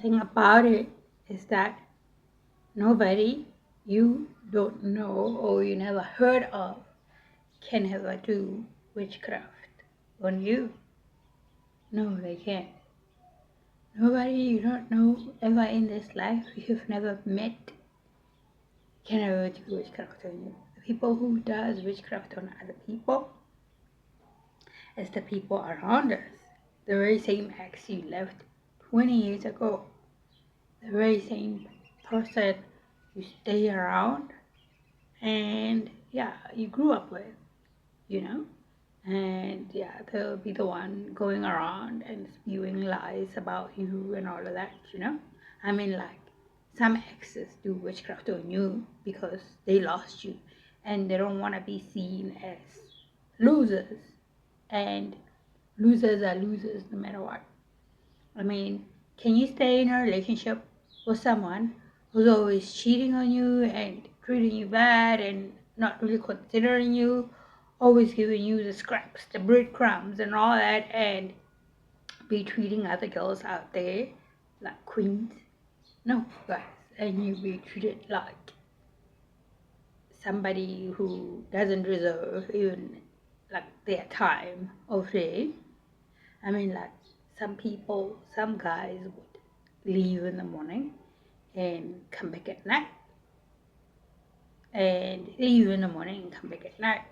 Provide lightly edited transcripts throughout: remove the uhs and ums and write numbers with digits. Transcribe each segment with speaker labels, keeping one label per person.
Speaker 1: thing about it is that nobody you don't know or you never heard of can ever do witchcraft on you. No, they can't. Nobody you don't know ever in this life you've never met can ever do witchcraft on you. The people who does witchcraft on other people is the people around us. The very same ex you left 20 years ago. The very same person you stay around and yeah, you grew up with, you know? And yeah, they'll be the one going around and spewing lies about you and all of that, you know? I mean, like, some exes do witchcraft on you because they lost you and they don't want to be seen as losers. And losers are losers no matter what. I mean, can you stay in a relationship with someone who's always cheating on you and treating you bad and not really considering you, always giving you the scraps, the breadcrumbs, and all that, and be treating other girls out there like queens? No, guys. And you be treated like somebody who doesn't deserve even like their time of day. I mean, like, some people, some guys would leave in the morning and come back at night, and leave in the morning and come back at night.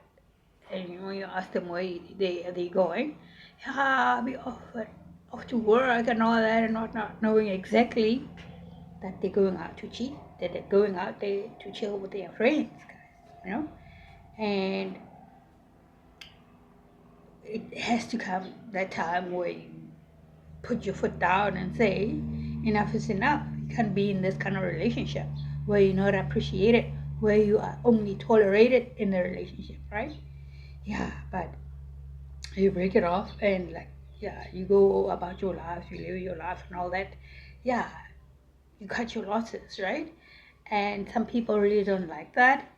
Speaker 1: And when you ask them where are they going, yeah, I'll be off to work and all that, and not knowing exactly that they're going out to cheat, that they're going out there to chill with their friends, guys, you know. And it has to come that time where you put your foot down and say, enough is enough. You can't be in this kind of relationship where you're not appreciated, where you are only tolerated in the relationship, right? Yeah, but you break it off and, like, yeah, you go about your life, you live your life and all that. Yeah, you cut your losses, right? And some people really don't like that.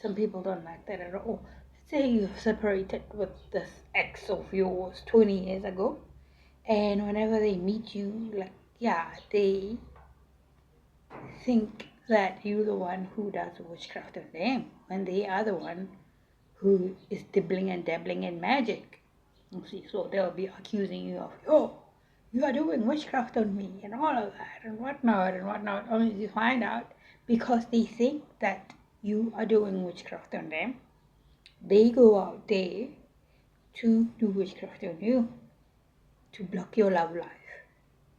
Speaker 1: Some people don't like that at all. Let's say you've separated with this ex of yours 20 years ago, and whenever they meet you, like, yeah, they think that you're the one who does witchcraft of them when they are the one who is dibbling and dabbling in magic. You see, so they'll be accusing you of, oh, you are doing witchcraft on me and all of that and whatnot, only to find out because they think that you are doing witchcraft on them, they go out there to do witchcraft on you, to block your love life,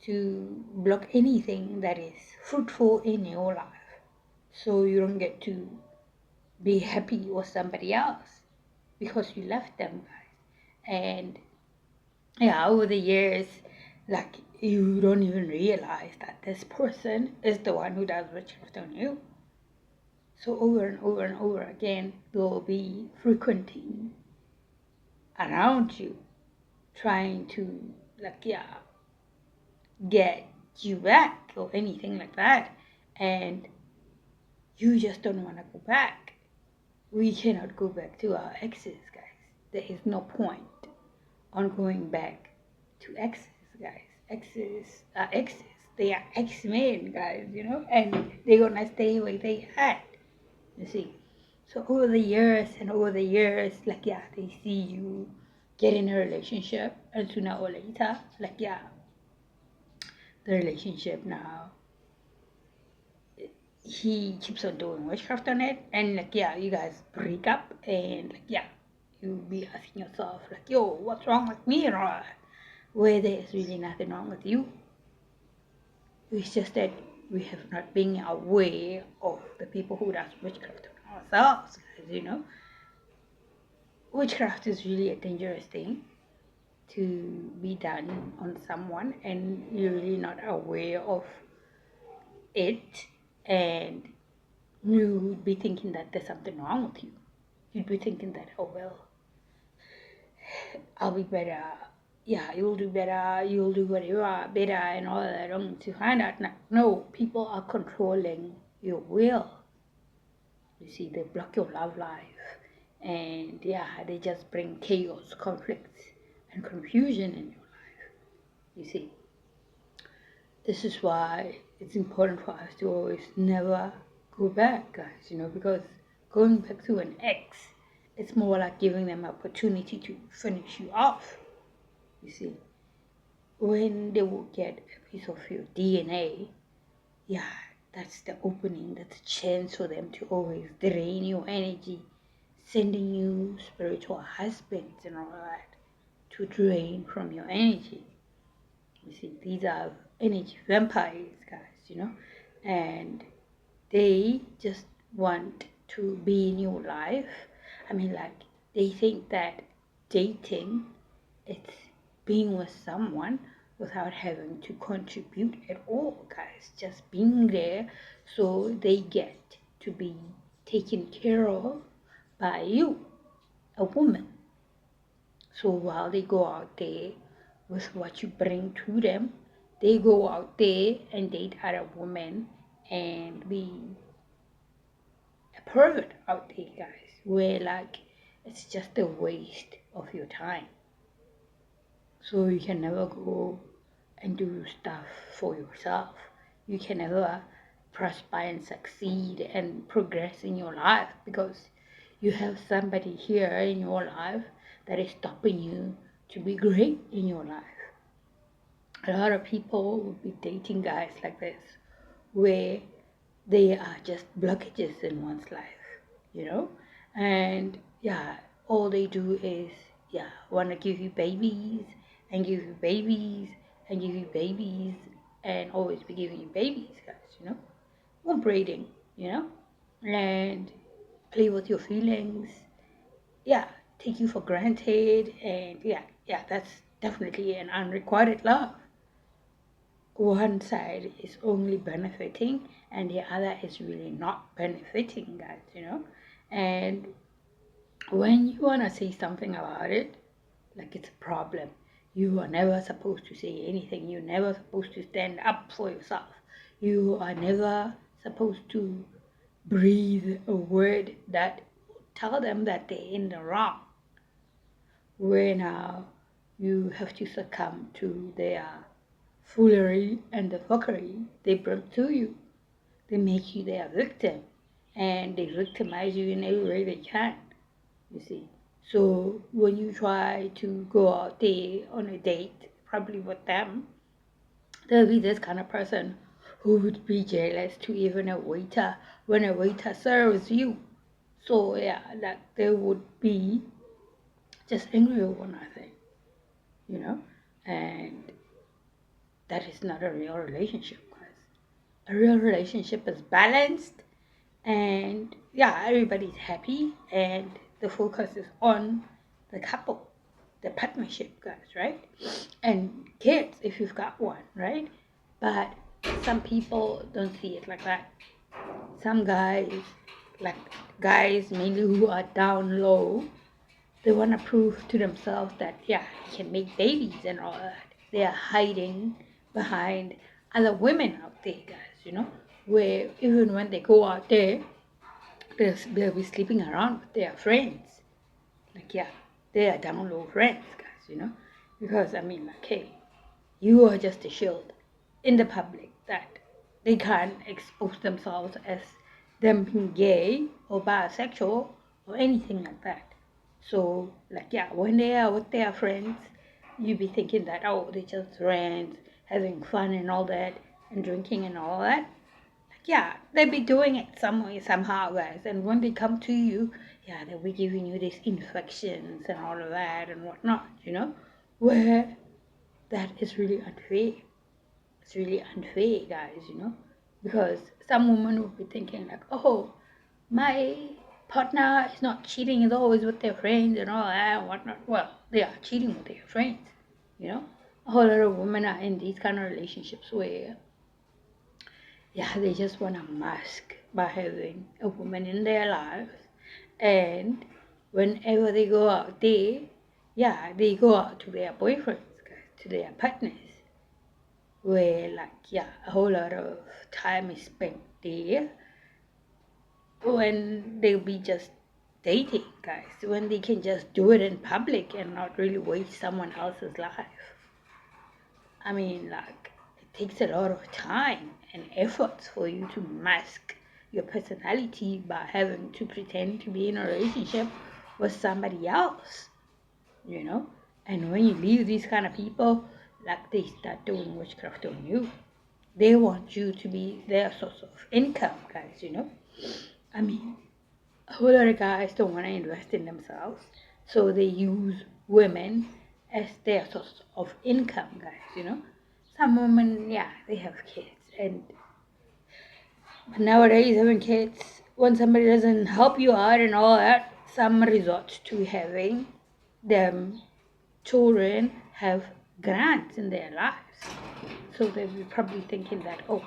Speaker 1: to block anything that is fruitful in your life, so you don't get to be happy with somebody else because you left them, guys. And yeah, over the years, like, you don't even realize that this person is the one who does witchcraft on you. So over and over and over again, they'll be frequenting around you, trying to, like, yeah, get you back or anything like that. And you just don't want to go back. We cannot go back to our exes, guys. There is no point on going back to exes, guys. Exes are exes. They are ex-men, guys, you know, and they're gonna stay where they at, you see. So over the years and over the years, like, yeah, they see you get in a relationship, and sooner or later, like, yeah, the relationship now, he keeps on doing witchcraft on it, and, like, yeah, you guys break up, and, like, yeah, you be asking yourself, like, yo, what's wrong with me, or where there's really nothing wrong with you. It's just that we have not been aware of the people who does witchcraft on ourselves, guys, you know. Witchcraft is really a dangerous thing to be done on someone, and you're really not aware of it, and you would be thinking that there's something wrong with you. You'd be thinking that, oh, well, I'll be better. Yeah, you'll do better. You'll do whatever better and all that. Only to find out, no, people are controlling your will. You see, they block your love life, and yeah, they just bring chaos, conflict, and confusion in your life. You see, this is why it's important for us to always never go back, guys, because going back to an ex, it's more like giving them opportunity to finish you off. You see, when they will get a piece of your DNA, yeah, that's the opening, that's a chance for them to always drain your energy, sending you spiritual husbands and all that to drain from your energy. You see, these are energy vampires, guys, and they just want to be in your life. I mean, like, they think that dating, it's being with someone without having to contribute at all, guys. Just being there so they get to be taken care of by you, a woman. So while they go out there with what you bring to them, they go out there and date other women and be a pervert out there, guys, where like it's just a waste of your time. So you can never go and do stuff for yourself. You can never prosper and succeed and progress in your life because you have somebody here in your life that is stopping you to be great in your life. A lot of people will be dating guys like this where they are just blockages in one's life, and yeah, all they do is want to give you babies and give you babies and give you babies and always be giving you babies, guys, or braiding, and play with your feelings, take you for granted, and that's definitely an unrequited love. One side is only benefiting and the other is really not benefiting, guys. And when you want to say something about it, like it's a problem, you are never supposed to say anything. You're never supposed to stand up for yourself. You are never supposed to breathe a word that tell them that they're in the wrong. Where now you have to succumb to their foolery and the fuckery they bring to you. They make you their victim and they victimize you in every way they can, you see. So when you try to go out there on a date, probably with them, there'll be this kind of person who would be jealous to even a waiter when a waiter serves you. So like they would be just angry over nothing, and that is not a real relationship, guys. A real relationship is balanced and everybody's happy and the focus is on the couple, the partnership, guys, right? And kids if you've got one, right? But some people don't see it like that. Some guys, like guys mainly who are down low, they want to prove to themselves that he can make babies and all that. They are hiding behind other women out there, guys, where even when they go out there, they'll be sleeping around with their friends. Like, they are down low friends, guys, because I mean, like, hey, you are just a shield in the public that they can't expose themselves as them being gay or bisexual or anything like that. So, like, when they are with their friends, you be thinking that, oh, they're just friends, having fun and all that, and drinking and all that. Like, they be doing it some way, somehow, guys. And when they come to you, they'll be giving you these infections and all of that and whatnot, where that is really unfair. It's really unfair, guys, because some women will be thinking like, oh, my partner is not cheating, is always with their friends and all that and whatnot. Well, they are cheating with their friends, A whole lot of women are in these kind of relationships where, they just want to mask by having a woman in their lives. And whenever they go out there, they go out to their boyfriends, to their partners, where a whole lot of time is spent there when they'll be just dating, guys, when they can just do it in public and not really waste someone else's life. I mean, like, it takes a lot of time and effort for you to mask your personality by having to pretend to be in a relationship with somebody else, you know. And when you leave these kind of people, like, they start doing witchcraft on you. They want you to be their source of income, guys, you know. I mean, a whole lot of guys don't want to invest in themselves, so they use women as their source of income, guys, you know. Some women, yeah, they have kids, and nowadays having kids, when somebody doesn't help you out and all that, some resort to having them children have grants in their lives. So they'll be probably thinking that, oh,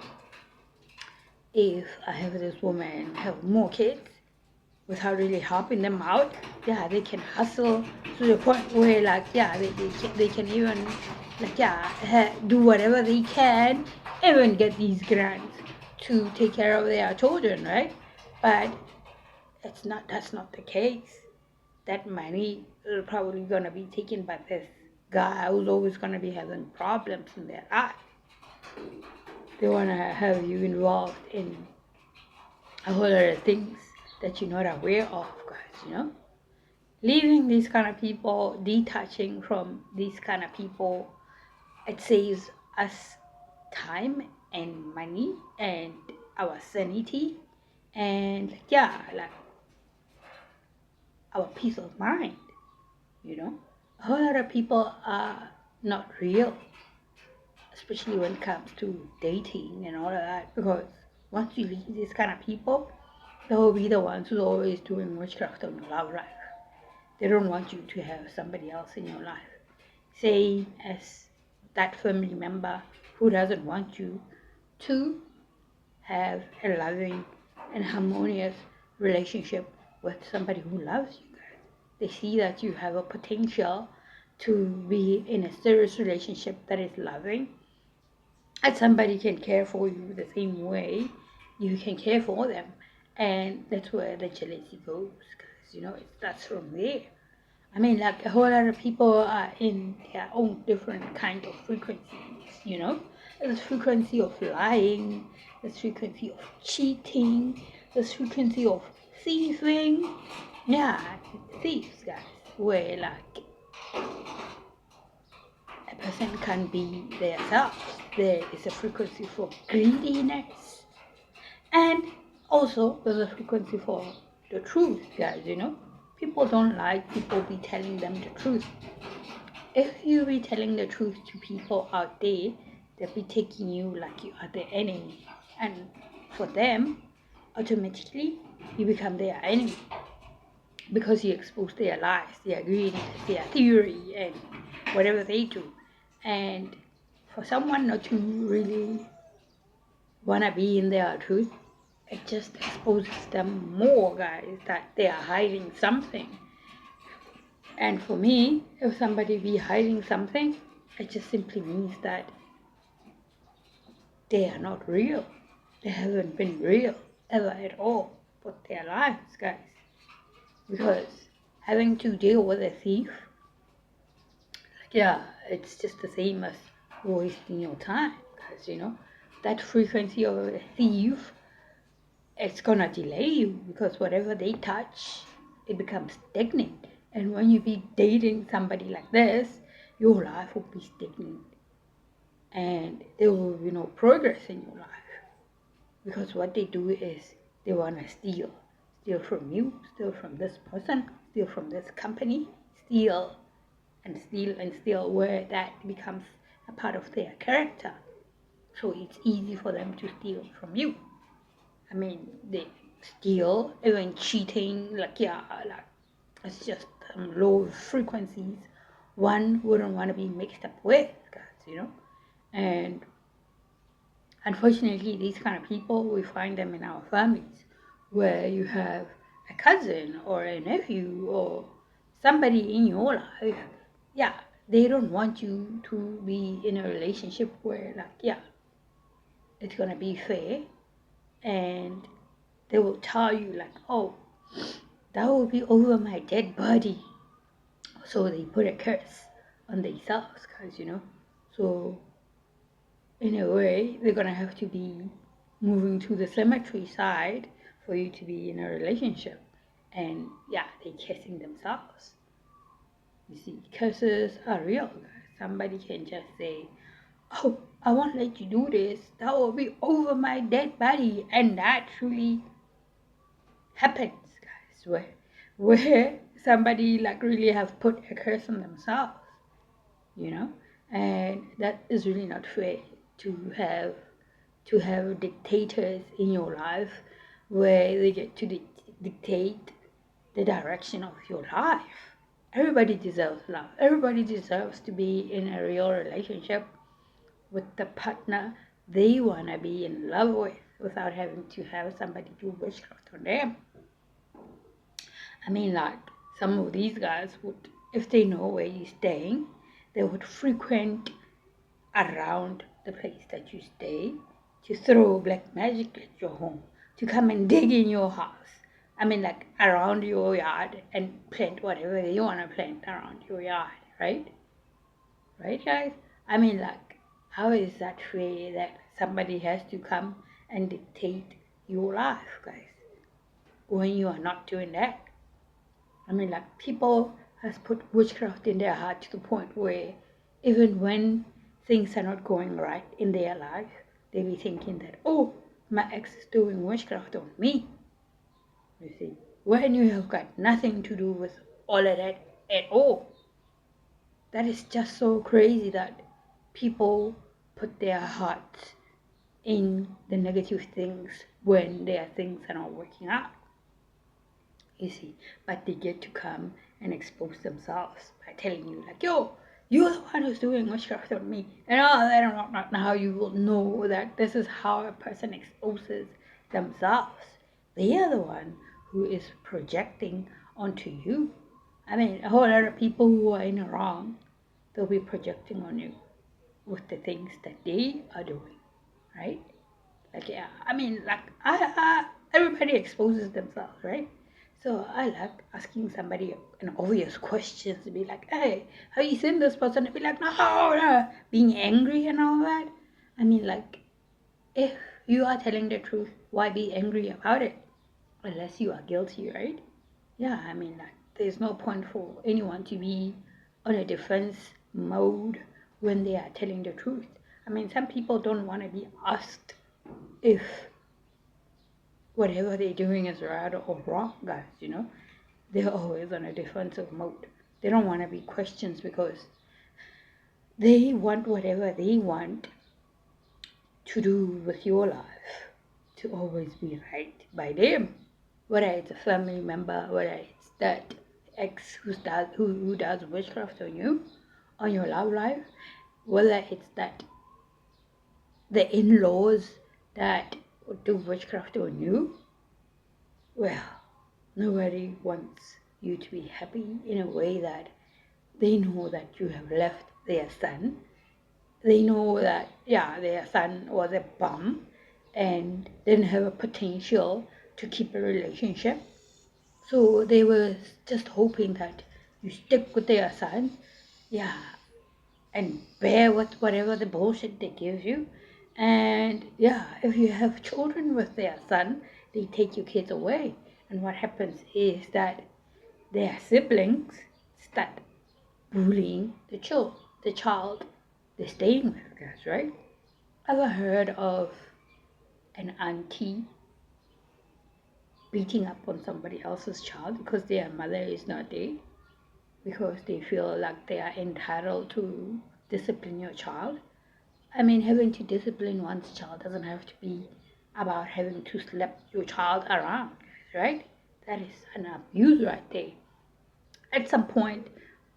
Speaker 1: if I have this woman have more kids without really helping them out, yeah, they can hustle to the point where, like, yeah, they can even, like, yeah, do whatever they can, even get these grants to take care of their children, right? But that's not the case. That money is probably gonna be taken by this guy who's always gonna be having problems in their life. They wanna have you involved in a whole lot of things that you're not aware of, guys, you know? Leaving these kind of people, detaching from these kind of people, it saves us time and money and our sanity and, yeah, like, our peace of mind, you know. A whole lot of people are not real, especially when it comes to dating and all of that, because once you leave these kind of people, they will be the ones who's always doing witchcraft on your love life. They don't want you to have somebody else in your life. Same as that family member who doesn't want you to have a loving and harmonious relationship with somebody who loves you. They see that you have a potential to be in a serious relationship that is loving, and somebody can care for you the same way you can care for them. And that's where the jealousy goes, because, you know, it starts from there. I mean, like, a whole lot of people are in their own different kind of frequencies, you know. There's frequency of lying, there's frequency of cheating, there's frequency of thieving. Yeah, thieves, guys, where, like, a person can be themselves. There is a frequency for greediness, and also there's a frequency for the truth, guys, you know. People don't like people be telling them the truth. If you be telling the truth to people out there, they'll be taking you like you are the enemy. And for them, automatically, you become their enemy because you expose their lies, their greediness, their theory, and whatever they do. And for someone not to really want to be in their truth, it just exposes them more, guys, that they are hiding something. And for me, if somebody be hiding something, it just simply means that they are not real. They haven't been real ever at all with their lives, guys. Because having to deal with a thief, yeah, it's just the same as wasting your time, guys, you know. That frequency of a thief, it's gonna delay you, because whatever they touch, it becomes stagnant. And when you be dating somebody like this, your life will be stagnant, and there will be no progress in your life, because what they do is they want to steal from you, steal from this person, steal from this company, steal and steal and steal, where that becomes a part of their character. So it's easy for them to steal from you. I mean, they steal, even cheating, like, yeah, like, it's just low frequencies one wouldn't want to be mixed up with, guys, you know. And unfortunately, these kind of people, we find them in our families, where you have a cousin or a nephew or somebody in your life. Yeah, they don't want you to be in a relationship where, like, yeah, it's gonna be fair, and they will tell you, like, oh, that will be over my dead body. So they put a curse on themselves, guys, you know. So in a way, they're gonna have to be moving to the cemetery side for you to be in a relationship. And yeah, they're kissing themselves. You see, curses are real, guys. Somebody can just say, "Oh, I won't let you do this. That will be over my dead body," and that truly happens, guys. Where somebody like really have put a curse on themselves, you know, and that is really not fair to have dictators in your life where they get to dictate the direction of your life. Everybody deserves love. Everybody deserves to be in a real relationship with the partner they want to be in love with without having to have somebody do witchcraft on them. I mean, like, some of these guys would, if they know where you're staying, they would frequent around the place that you stay to throw black magic at your home, to come and dig in your house. I mean, like, around your yard and plant whatever you want to plant around your yard, right? Right, guys? I mean, like, how is that fair that somebody has to come and dictate your life, guys, when you are not doing that? I mean, like, people has put witchcraft in their heart to the point where even when things are not going right in their life, they be thinking that, oh, my ex is doing witchcraft on me. You see, when you have got nothing to do with all of that at all. That is just so crazy that people put their hearts in the negative things when their things are not working out. You see, but they get to come and expose themselves by telling you, like, yo, you're the one who's doing witchcraft on me, and all that and whatnot. Now you will know that this is how a person exposes themselves. They are the one who is projecting onto you. I mean, a whole lot of people who are in the wrong, they'll be projecting on you with the things that they are doing, right? Like, yeah, I mean, like, everybody exposes themselves, right? So I like asking somebody an obvious question to be like, hey, have you seen this person? To be like, no, no, being angry and all that. I mean, like, if you are telling the truth, why be angry about it? Unless you are guilty, right? Yeah, I mean, like, there's no point for anyone to be on a defense mode when they are telling the truth. I mean, some people don't want to be asked if whatever they're doing is right or wrong, guys, you know. They're always on a defensive mode. They don't want to be questioned because they want whatever they want to do with your life to always be right by them. Whether it's a family member, whether it's that ex who does witchcraft on you, on your love life, whether it's that the in-laws that do witchcraft on you, well, nobody wants you to be happy in a way that they know that you have left their son. They know that, yeah, their son was a bum and didn't have a potential to keep a relationship. So they were just hoping that you stick with their son, yeah, and bear with whatever the bullshit they give you. And yeah, if you have children with their son, they take your kids away. And what happens is that their siblings start bullying the child they're staying with, guys, right? Ever heard of an auntie beating up on somebody else's child because their mother is not there? Because they feel like they are entitled to discipline your child? I mean, having to discipline one's child doesn't have to be about having to slap your child around, right? That is an abuse right there. At some point,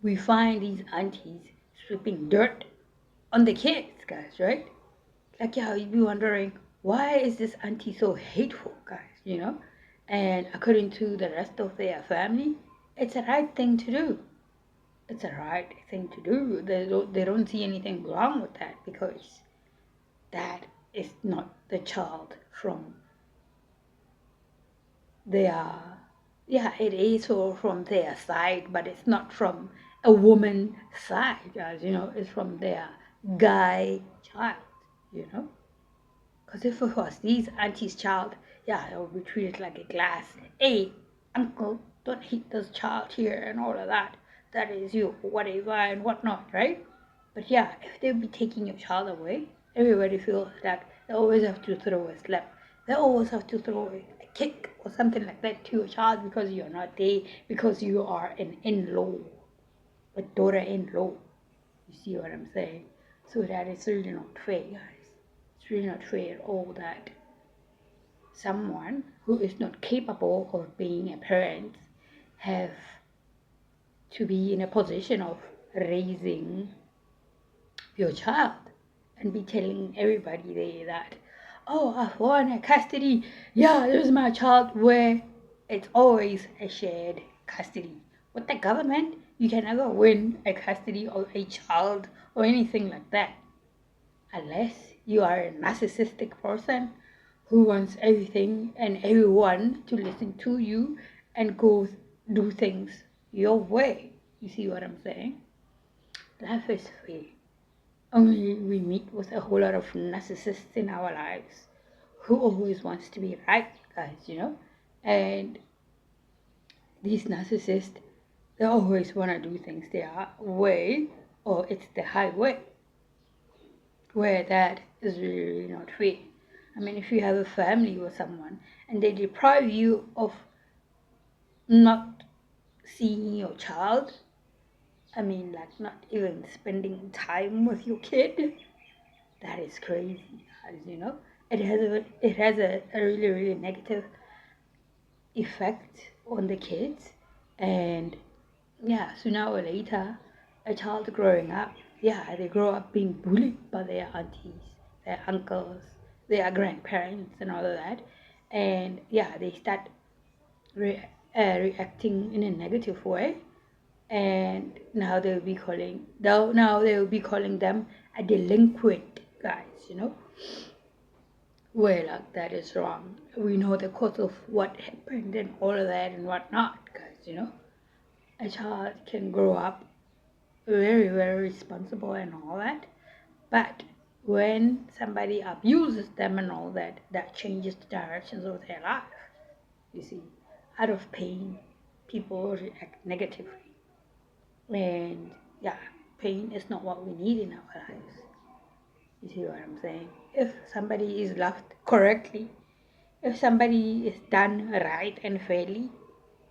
Speaker 1: we find these aunties sweeping dirt on the kids, guys, right? Like, yeah, you'd be wondering, why is this auntie so hateful, guys, you know? And according to the rest of their family, it's a right thing to do. It's a right thing to do. They don't see anything wrong with that because that is not the child from their, yeah, it is from their side, but it's not from a woman side, guys, you know, it's from their guy child. you know. Because if it was these auntie's child, yeah, it would be treated like a glass. Hey, uncle, don't hit this child here and all of that. That is you, whatever and whatnot, right? But yeah, if they be taking your child away, everybody feels that they always have to throw a slap. They always have to throw a kick or something like that to your child because you're not there, because you are an in-law, a daughter-in-law. You see what I'm saying? So that is really not fair, guys. It's really not fair at all that someone who is not capable of being a parent have to be in a position of raising your child and be telling everybody there that, oh, I've won a custody. Yeah, this is my child, where it's always a shared custody. With the government, you can never win a custody of a child or anything like that. Unless you are a narcissistic person who wants everything and everyone to listen to you and go do things your way. You see what I'm saying? Life is free. Only we meet with a whole lot of narcissists in our lives who always wants to be right, guys, you know? And these narcissists, they always want to do things their way, or it's the highway, where that is really not fair. I mean, if you have a family with someone and they deprive you of not seeing your child, I mean, like not even spending time with your kid, that is crazy, guys, you know. It has a really, really negative effect on the kids. And yeah, sooner or later, a child growing up, yeah, they grow up being bullied by their aunties, their uncles, their grandparents, and all of that. And yeah, they start reacting in a negative way. And now they will be calling them a delinquent, guys, you know. Well, that is wrong. We know the cause of what happened and all of that and whatnot, guys, you know. A child can grow up very, very responsible and all that, but when somebody abuses them and all that, that changes the directions of their life. You see, out of pain, people react negatively. And yeah, pain is not what we need in our lives. You see what I'm saying? If somebody is loved correctly, if somebody is done right and fairly,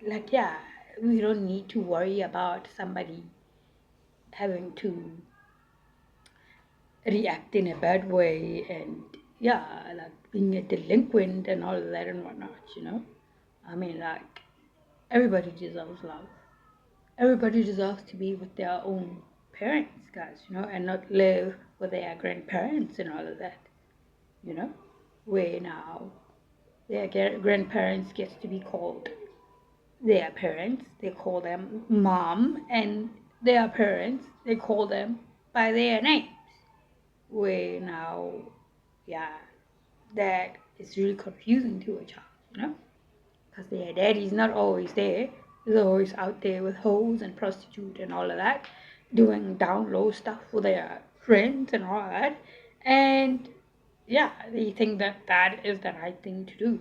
Speaker 1: like yeah, we don't need to worry about somebody having to react in a bad way and yeah, like being a delinquent and all of that and whatnot, you know. I mean, like, everybody deserves love. Everybody deserves to be with their own parents, guys, you know, and not live with their grandparents and all of that, you know, where now their grandparents gets to be called their parents, they call them mom, and their parents, they call them by their names. Where now, yeah, that is really confusing to a child, you know, because their daddy's not always there. He's always out there with hoes and prostitute and all of that, doing down low stuff for their friends and all of that. And yeah, they think that that is the right thing to do,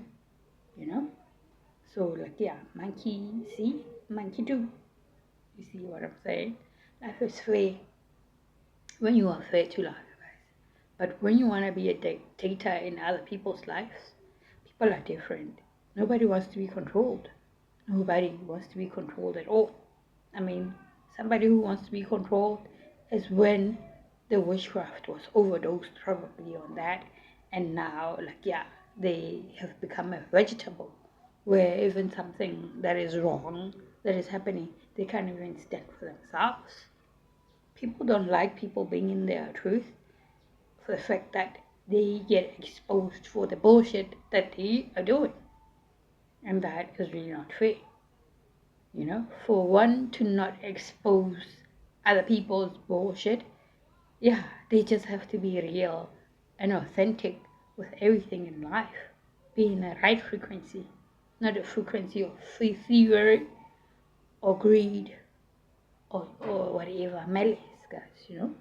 Speaker 1: you know. So like yeah, monkey see, monkey do. You see what I'm saying? Life is fair when you are fair to life, guys. But when you want to be a dictator in other people's lives, people are different. Nobody wants to be controlled. Nobody wants to be controlled at all. I mean, somebody who wants to be controlled is when the witchcraft was overdosed probably on that, and now, like, yeah, they have become a vegetable where even something that is wrong, that is happening, they can't even stand for themselves. People don't like people being in their truth for the fact that they get exposed for the bullshit that they are doing. And that is really not fair. You know, for one to not expose other people's bullshit, yeah, they just have to be real and authentic with everything in life. Be in the right frequency, not a frequency of thievery or greed or whatever, malice, guys, you know.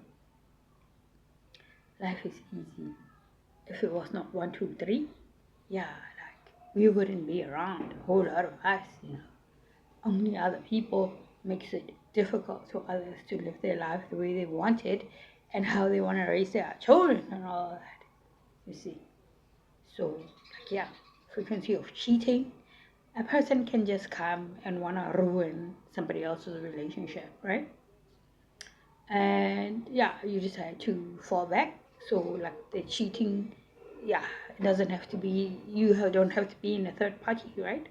Speaker 1: Life is easy. if it was not 1, 2, 3, yeah, like we wouldn't be around, a whole lot of us, Only other people makes it difficult for others to live their life the way they want it and how they want to raise their children and all that, you see. So, like, yeah, frequency of cheating, a person can just come and want to ruin somebody else's relationship, right? And yeah, you decide to fall back. So, like, the cheating, yeah, it doesn't have to be, don't have to be in a third party, right?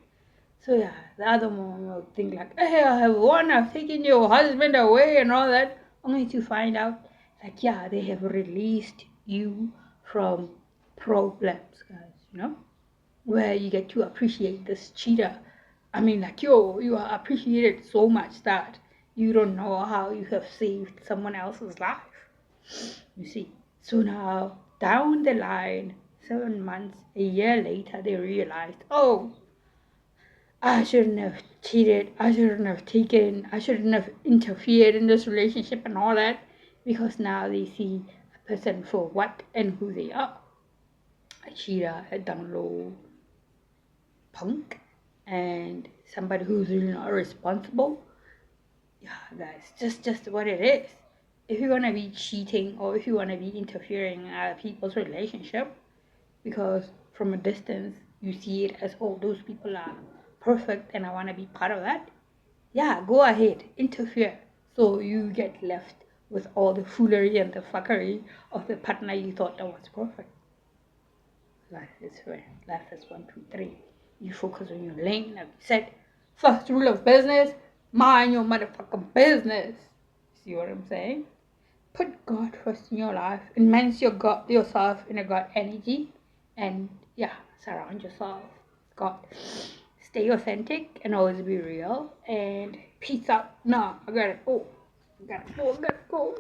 Speaker 1: So yeah, the other one will think like, hey, I have won, I've taken your husband away and all that, only to find out, like, yeah, they have released you from problems, guys, where you get to appreciate this cheater. I mean, like, you are appreciated so much that you don't know how you have saved someone else's life, you see. So now, down the line, 7 months, a year later, they realized, oh, I shouldn't have cheated, I shouldn't have taken, I shouldn't have interfered in this relationship and all that, because now they see a person for what and who they are. A cheater, a down low punk, and somebody who's really not responsible. Yeah, guys, just what it is. If you want to be cheating or if you want to be interfering in other people's relationship, because from a distance you see it as, oh, those people are perfect and I want to be part of that, yeah, go ahead, interfere, so you get left with all the foolery and the fuckery of the partner you thought that was perfect. Life is fair. Life is 1, 2, 3. You focus on your lane, like you said. First rule of business, mind your motherfucking business. See what I'm saying? Put God first in your life. Immerse yourself in a God energy. And yeah, surround yourself with God. Stay authentic and always be real. And peace out. Nah, I gotta go. I gotta go.